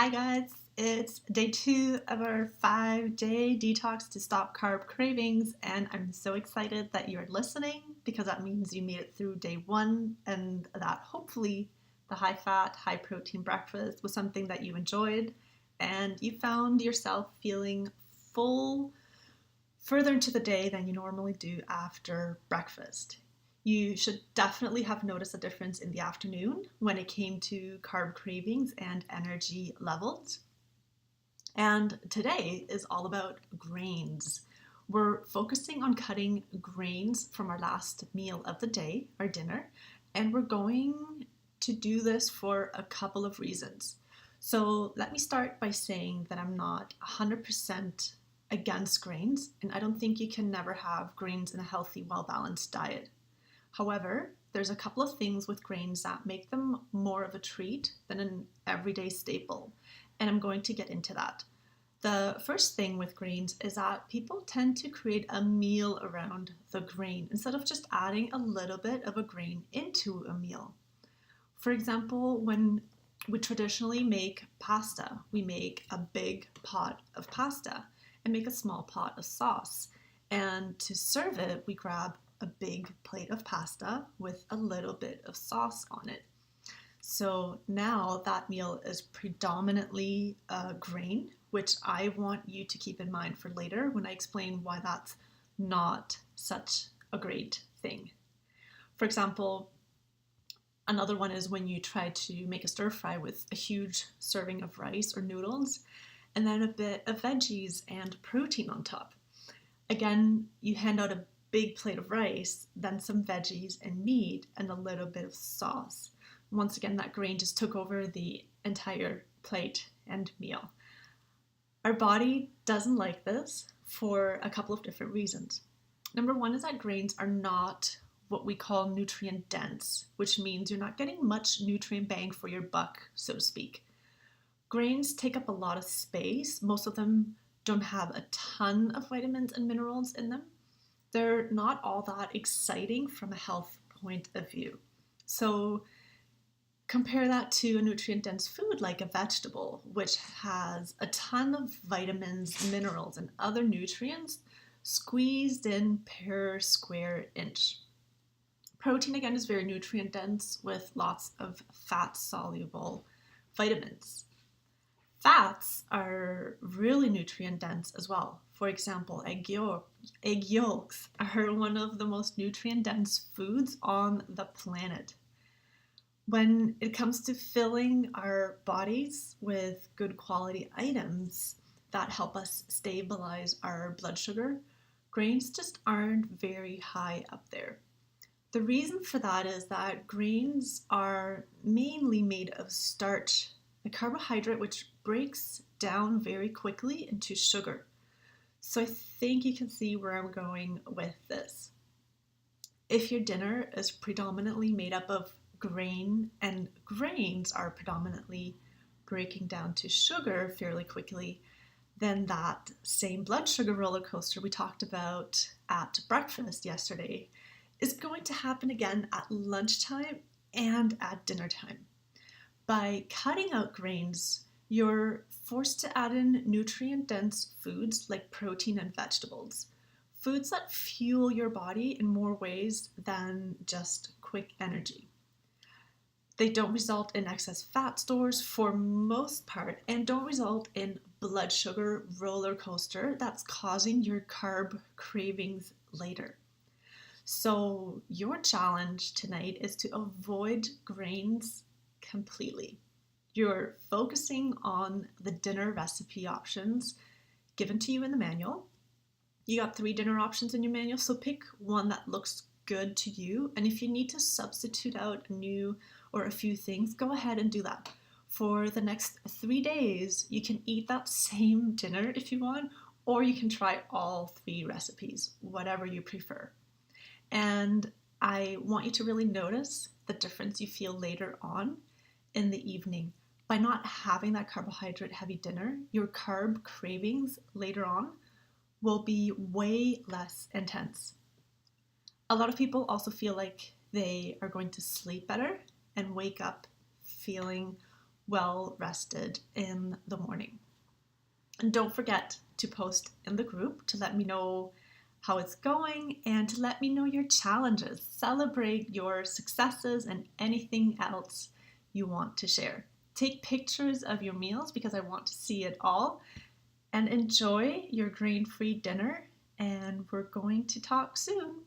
Hi guys, it's day 2 of our 5-day detox to stop carb cravings, and I'm so excited that you're listening because that means you made it through day 1 and that hopefully the high fat, high protein breakfast was something that you enjoyed and you found yourself feeling full further into the day than you normally do after breakfast. You should definitely have noticed a difference in the afternoon when it came to carb cravings and energy levels. And today is all about grains. We're focusing on cutting grains from our last meal of the day, our dinner, and we're going to do this for a couple of reasons. So let me start by saying that I'm not 100% against grains, and I don't think you can never have grains in a healthy, well-balanced diet. However, there's a couple of things with grains that make them more of a treat than an everyday staple, and I'm going to get into that. The first thing with grains is that people tend to create a meal around the grain instead of just adding a little bit of a grain into a meal. For example, when we traditionally make pasta, we make a big pot of pasta and make a small pot of sauce. And to serve it, we grab a big plate of pasta with a little bit of sauce on it. So now that meal is predominantly grain, which I want you to keep in mind for later when I explain why that's not such a great thing. For example, another one is when you try to make a stir fry with a huge serving of rice or noodles and then a bit of veggies and protein on top. Again, you hand out a big plate of rice, then some veggies and meat, and a little bit of sauce. Once again, that grain just took over the entire plate and meal. Our body doesn't like this for a couple of different reasons. Number one is that grains are not what we call nutrient dense, which means you're not getting much nutrient bang for your buck, so to speak. Grains take up a lot of space. Most of them don't have a ton of vitamins and minerals in them. They're not all that exciting from a health point of view. So compare that to a nutrient-dense food like a vegetable, which has a ton of vitamins, minerals, and other nutrients squeezed in per square inch. Protein, again, is very nutrient-dense with lots of fat-soluble vitamins. Fats are really nutrient-dense as well. For example, egg yolks are one of the most nutrient-dense foods on the planet. When it comes to filling our bodies with good quality items that help us stabilize our blood sugar, grains just aren't very high up there. The reason for that is that grains are mainly made of starch, a carbohydrate which breaks down very quickly into sugar. So I think you can see where I'm going with this. If your dinner is predominantly made up of grain and grains are predominantly breaking down to sugar fairly quickly, then that same blood sugar roller coaster we talked about at breakfast yesterday is going to happen again at lunchtime and at dinner time. By cutting out grains, you're forced to add in nutrient-dense foods like protein and vegetables, foods that fuel your body in more ways than just quick energy. They don't result in excess fat stores for most part and don't result in blood sugar roller coaster that's causing your carb cravings later. So your challenge tonight is to avoid grains completely. You're focusing on the dinner recipe options given to you in the manual. You got 3 dinner options in your manual, so pick one that looks good to you. And if you need to substitute out a new or a few things, go ahead and do that. For the next 3 days, you can eat that same dinner if you want, or you can try all 3 recipes, whatever you prefer. And I want you to really notice the difference you feel later on in the evening. By not having that carbohydrate heavy dinner, your carb cravings later on will be way less intense. A lot of people also feel like they are going to sleep better and wake up feeling well rested in the morning. And don't forget to post in the group to let me know how it's going and to let me know your challenges. Celebrate your successes and anything else you want to share. Take pictures of your meals because I want to see it all. And enjoy your grain-free dinner. And we're going to talk soon.